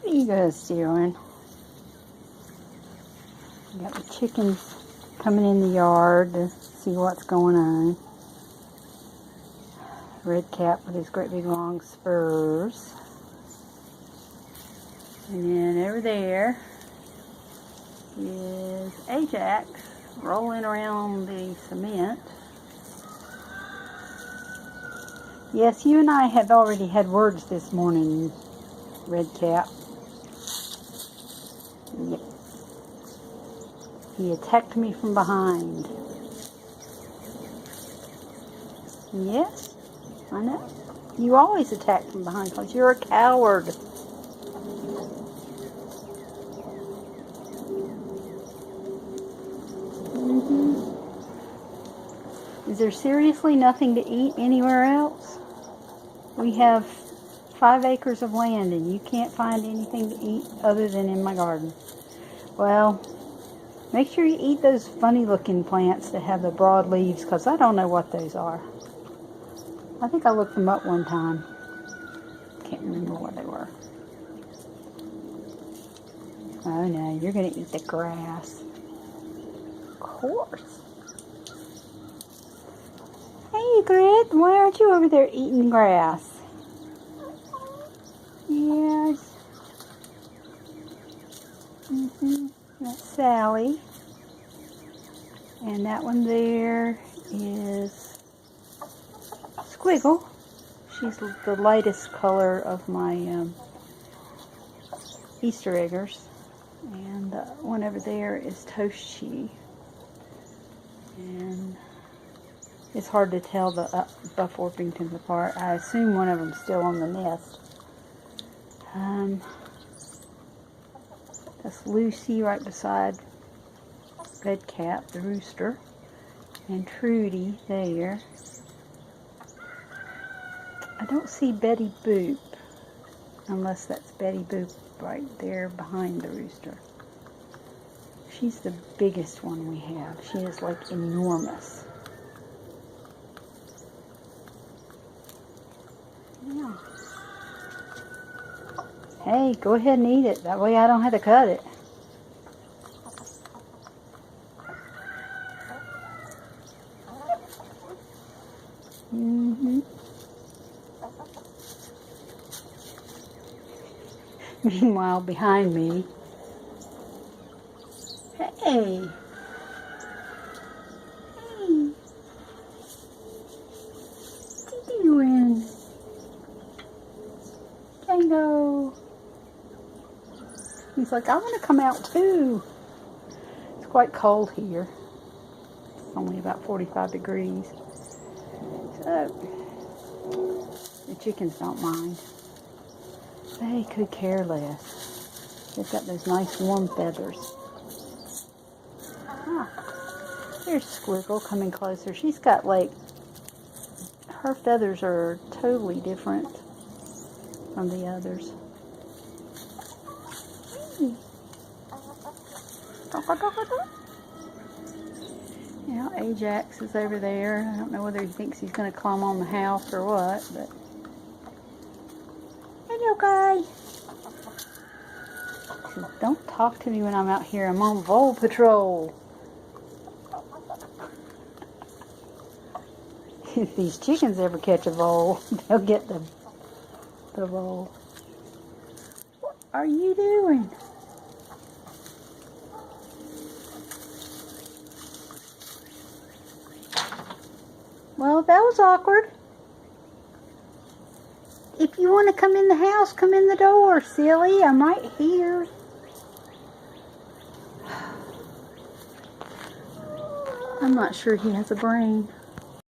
What are you guys doing? Got the chickens coming in the yard to see what's going on. Red cap with his great big long spurs. And then over there is Ajax rolling around the cement. Yes, you and I have already had words this morning, Red Cap. Yep. He attacked me from behind. Yes, I know. You always attack from behind because you're a coward. Is there seriously nothing to eat anywhere else? We have 5 acres of land and you can't find anything to eat other than in my garden. Well, make sure you eat those funny looking plants that have the broad leaves because I don't know what those are. I think I looked them up one time. Can't remember what they were. Oh no, you're going to eat the grass. Of course. Hey Grit, why aren't you over there eating grass? Yes. That's Sally. And that one there is Squiggle. She's the lightest color of my Easter eggers. And the one over there is Toshi. And it's hard to tell the Buff Orpingtons apart. I assume one of them's still on the nest. That's Lucy right beside Red Cap, the rooster, and Trudy there. I don't see Betty Boop, unless that's Betty Boop right there behind the rooster. She's the biggest one we have. She is like enormous. Yeah. Hey, go ahead and eat it. That way I don't have to cut it. Meanwhile, behind me. Hey. Hey. What are you doing? Django. He's like, I want to come out too. It's quite cold here. It's only about 45 degrees. So, the chickens don't mind. They could care less. They've got those nice warm feathers. There's Squiggle coming closer. She's got like, her feathers are totally different from the others. Now Ajax is over there. I don't know whether he thinks he's going to climb on the house or what, but hello guy. He says, don't talk to me when I'm out here. I'm on vole patrol. If these chickens ever catch a vole, they'll get the vole. What are you doing? Well, that was awkward. If you want to come in the house, come in the door, silly. I might hear. I'm not sure he has a brain.